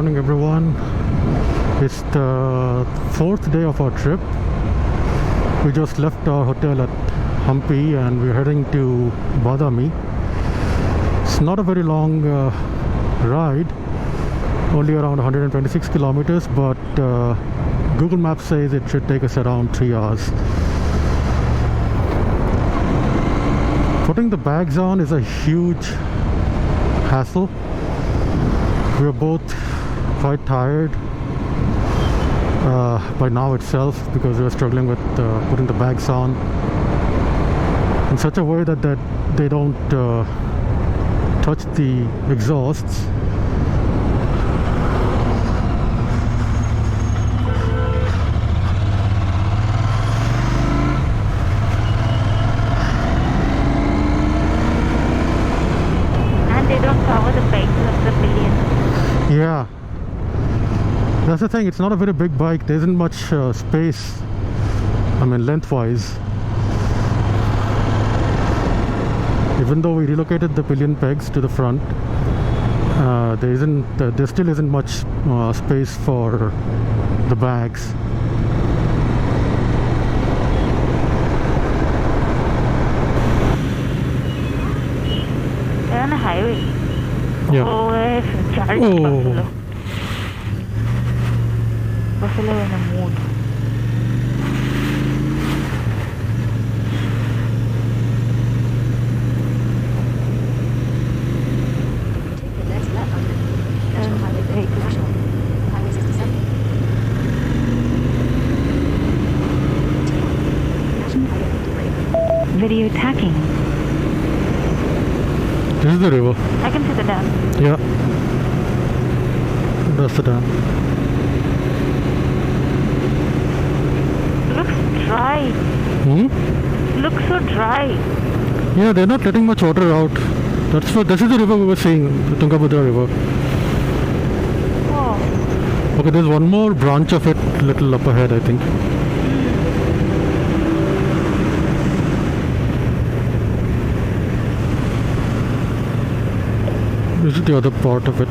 morning everyone. It's the fourth day of our trip. We just left our hotel at Hampi and we're heading to Badami. It's not a very long ride, only around 126 kilometers, but Google Maps says it should take us around 3 hours. Putting the bags on is a huge hassle. We are both quite tired by now itself because we are struggling with putting the bags on in such a way that they don't touch the exhausts. Yeah, that's the thing, it's not a very big bike, there isn't much space, I mean lengthwise. Even though we relocated the pillion pegs to the front, there still isn't much space for the bags. They're on a highway. Yeah. Oh, Charles Buffalo. Buffalo in a mood. Take the next left on the National Highway 3, National Highway 67. National Highway 53. Video tacking. This is the river. I can see the dam. Yeah, that's the dam. Looks dry. Looks so dry. Yeah, they're not letting much water out. This is the river we were seeing, the Tungabhadra river. Oh. Okay, there's one more branch of it little up ahead, I think. This is the other part of it.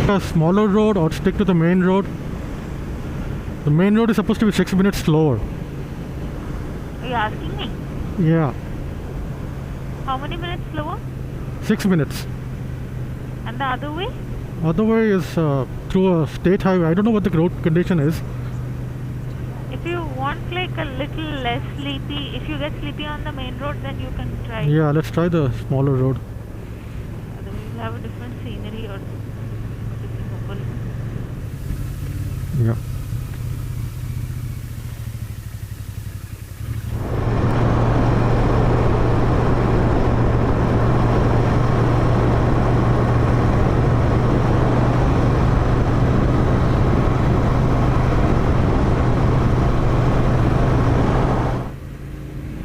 A smaller road or stick to the main road. The main road is supposed to be 6 minutes slower. Are you asking me? Yeah, How many minutes slower? 6 minutes. And the other way? Other way is through a state highway. I don't know what the road condition is. If you want like a little less sleepy, if you get sleepy on the main road, then you can try. Yeah, let's try the smaller road. Otherwise you'll have a different scenery or different. Yeah.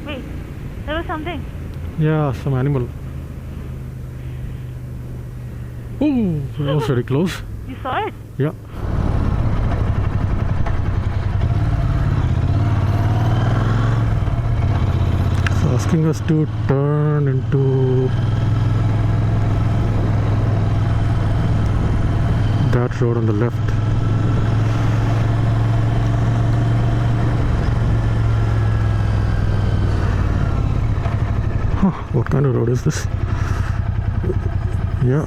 Wait, there was something. Yeah, some animal. Oh, that was very close. You saw it? Yeah. It's asking us to turn into that road on the left. Huh, what kind of road is this? Yeah.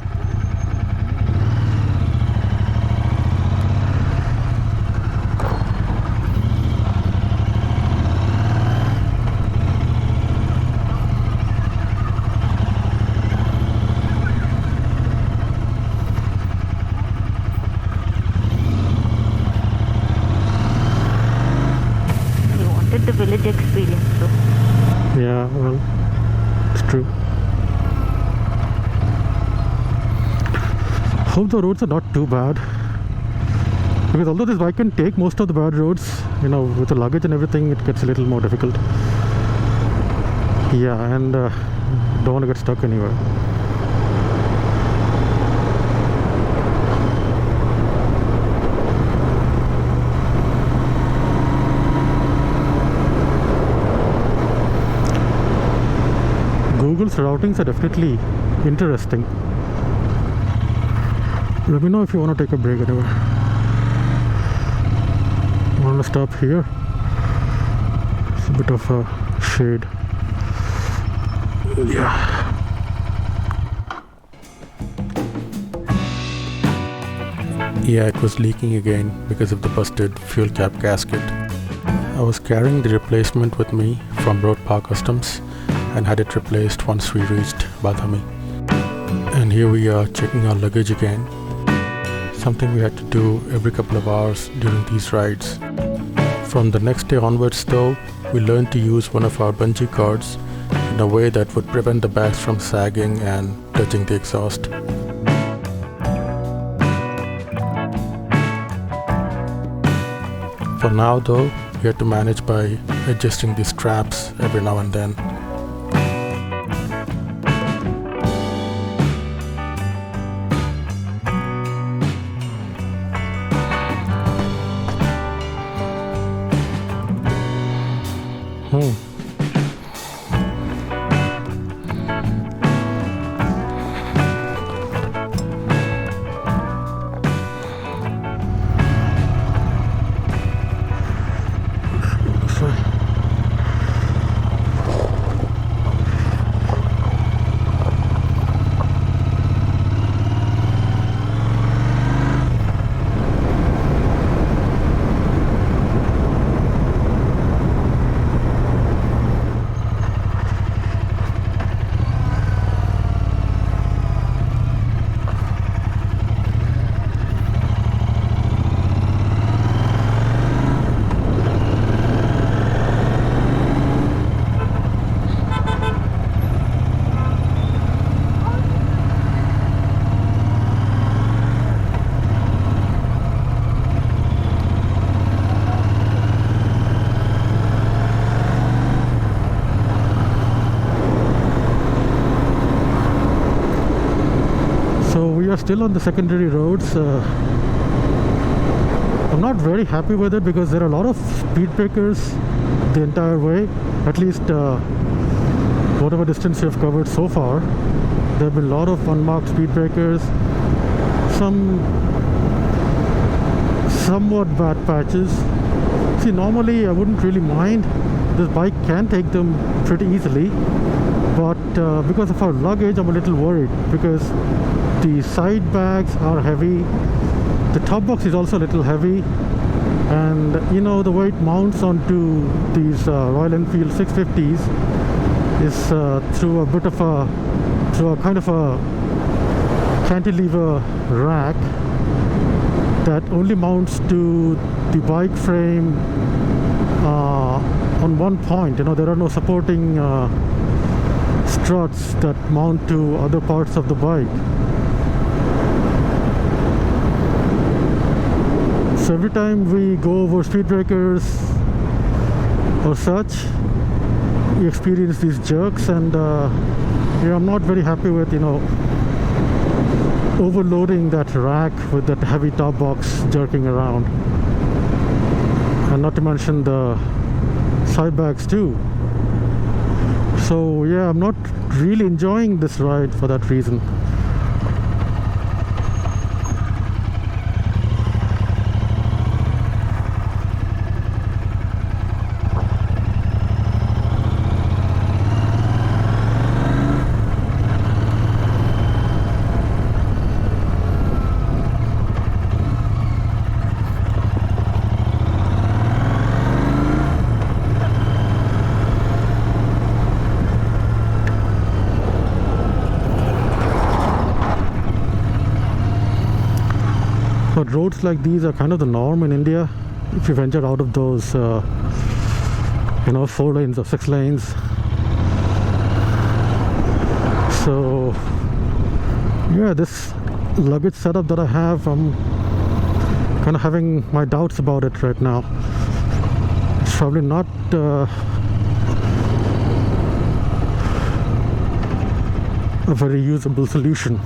village experience though. Yeah, well, it's true. Hope the roads are not too bad, because although this bike can take most of the bad roads, you know, with the luggage and everything, it gets a little more difficult. Yeah, and don't want to get stuck anywhere. Google's routings are definitely interesting. Let me know if you want to take a break anywhere. I want to stop here. It's a bit of a shade. Yeah. Yeah, it was leaking again because of the busted fuel cap gasket. I was carrying the replacement with me from Road Park Customs and had it replaced once we reached Badami. And here we are checking our luggage again. Something we had to do every couple of hours during these rides. From the next day onwards though, we learned to use one of our bungee cords in a way that would prevent the bags from sagging and touching the exhaust. For now though, we had to manage by adjusting the straps every now and then. We are still on the secondary roads. I'm not very happy with it because there are a lot of speed breakers the entire way. At least whatever distance you have covered so far, there have been a lot of unmarked speed breakers, some somewhat bad patches. See, normally I wouldn't really mind. This bike can take them pretty easily, but because of our luggage, I'm a little worried because the side bags are heavy, the top box is also a little heavy, and you know, the way it mounts onto these Royal Enfield 650s is through a kind of a cantilever rack that only mounts to the bike frame on one point. You know, there are no supporting struts that mount to other parts of the bike. So every time we go over speed breakers or such, we experience these jerks, and yeah, I'm not very happy with, you know, overloading that rack with that heavy top box jerking around, and not to mention the side bags too. So yeah, I'm not really enjoying this ride for that reason. But roads like these are kind of the norm in India. If you venture out of those you know, 4 lanes or 6 lanes. So yeah, this luggage setup that I have, I'm kind of having my doubts about it right now. It's probably not a very usable solution.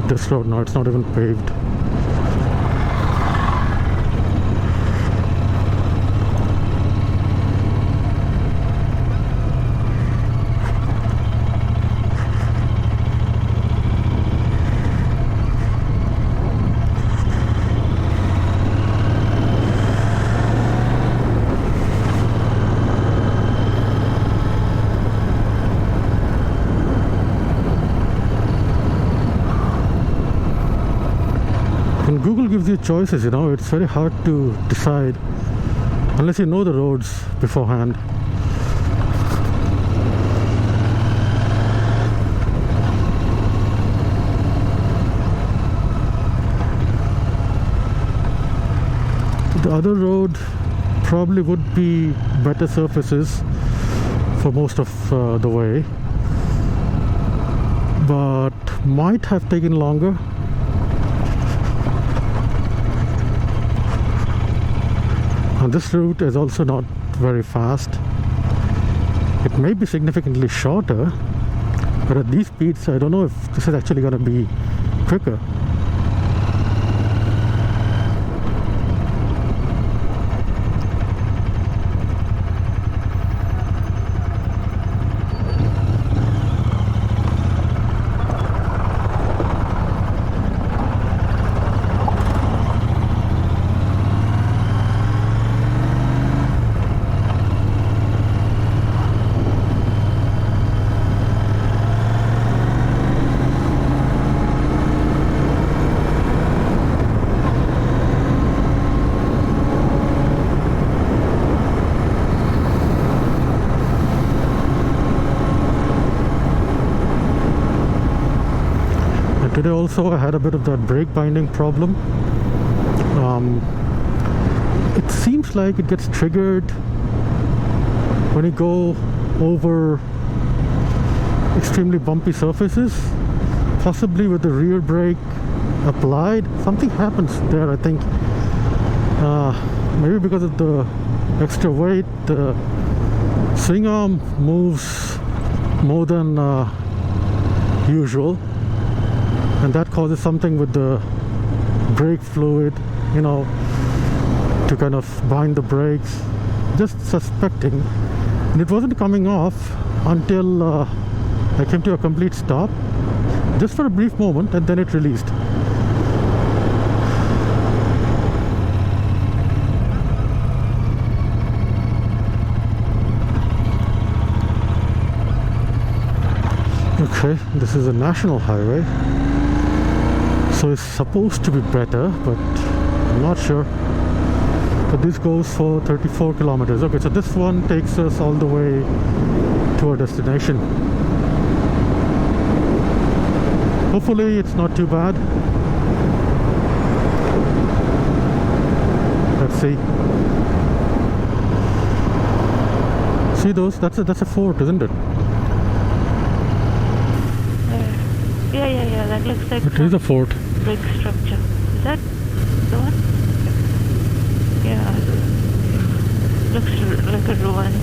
This road now, it's not even paved. When Google gives you choices, you know, it's very hard to decide unless you know the roads beforehand. The other road probably would be better surfaces for most of the way, but might have taken longer. And this route is also not very fast. It may be significantly shorter, but at these speeds I don't know if this is actually going to be quicker. Today also I had a bit of that brake binding problem. It seems like it gets triggered when you go over extremely bumpy surfaces, possibly with the rear brake applied. Something happens there, I think. Maybe because of the extra weight, the swing arm moves more than usual, and that causes something with the brake fluid, you know, to kind of bind the brakes. Just suspecting, and it wasn't coming off until I came to a complete stop, just for a brief moment, and then it released. Okay, this is a national highway, so it's supposed to be better, but I'm not sure. But this goes for 34 kilometers. Okay, so this one takes us all the way to our destination. Hopefully it's not too bad. Let's see. See those? That's a fort, isn't it? Yeah, that looks like It is a fort. brick structure. Is that the one? Yeah. Looks like a ruin.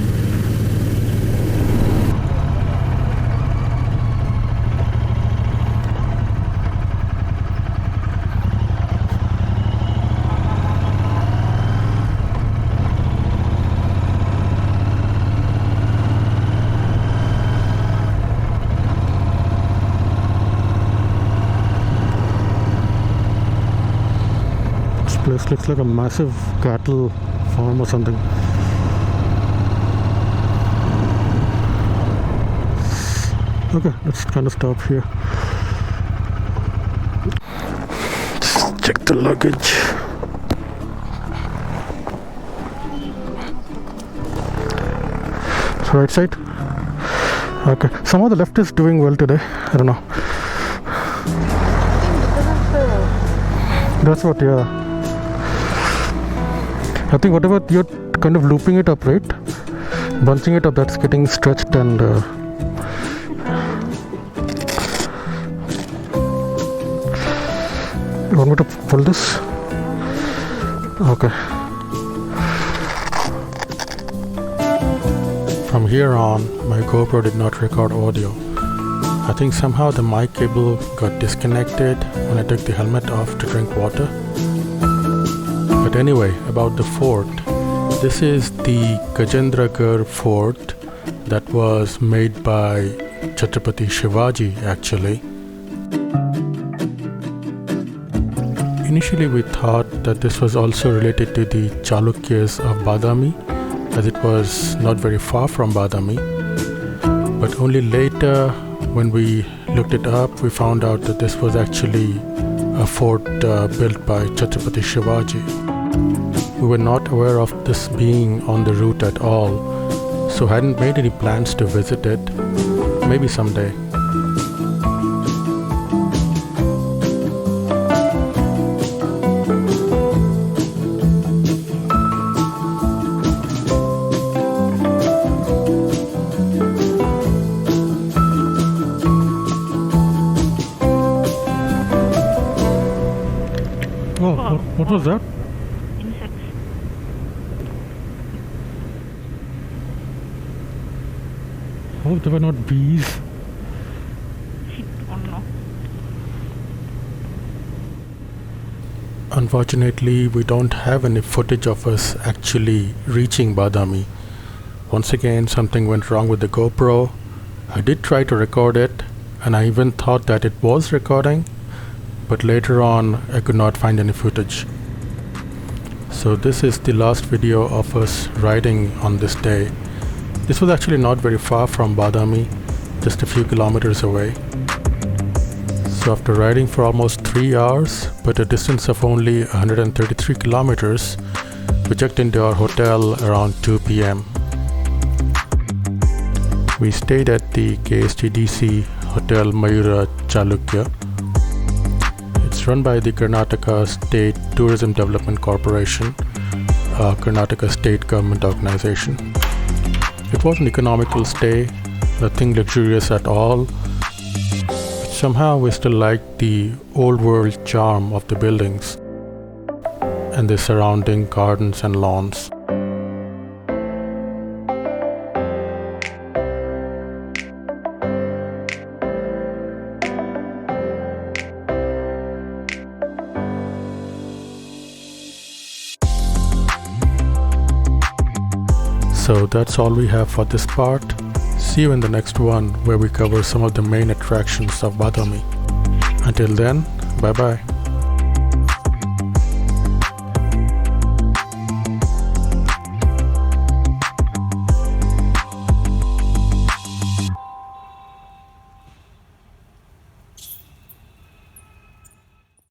This place looks like a massive cattle farm or something. Okay, let's kind of stop here. Just check the luggage. Right side. Okay, somehow the left is doing well today. I don't know. That's what, yeah. I think whatever you're kind of looping it up, right? Bunching it up, that's getting stretched and you want me to pull this? Okay. From here on, my GoPro did not record audio. I think somehow the mic cable got disconnected when I took the helmet off to drink water. But anyway, about the fort. This is the Gajendragad fort that was made by Chhatrapati Shivaji actually. Initially we thought that this was also related to the Chalukyas of Badami, as it was not very far from Badami. But only later, when we looked it up, we found out that this was actually a fort built by Chhatrapati Shivaji. We were not aware of this being on the route at all, so hadn't made any plans to visit it. Maybe someday. Oh, what was that? Insects. Oh, they were not bees. Oh no. Unfortunately, we don't have any footage of us actually reaching Badami. Once again, something went wrong with the GoPro. I did try to record it, and I even thought that it was recording, but later on I could not find any footage. So this is the last video of us riding on this day. This was actually not very far from Badami, just a few kilometers away. So after riding for almost 3 hours, but a distance of only 133 kilometers, we checked into our hotel around 2 p.m. We stayed at the KSTDC Hotel Mayura Chalukya. It's run by the Karnataka State Tourism Development Corporation, a Karnataka state government organization. It was an economical stay, nothing luxurious at all. But somehow we still liked the old world charm of the buildings and the surrounding gardens and lawns. So that's all we have for this part. See you in the next one, where we cover some of the main attractions of Badami. Until then, bye bye.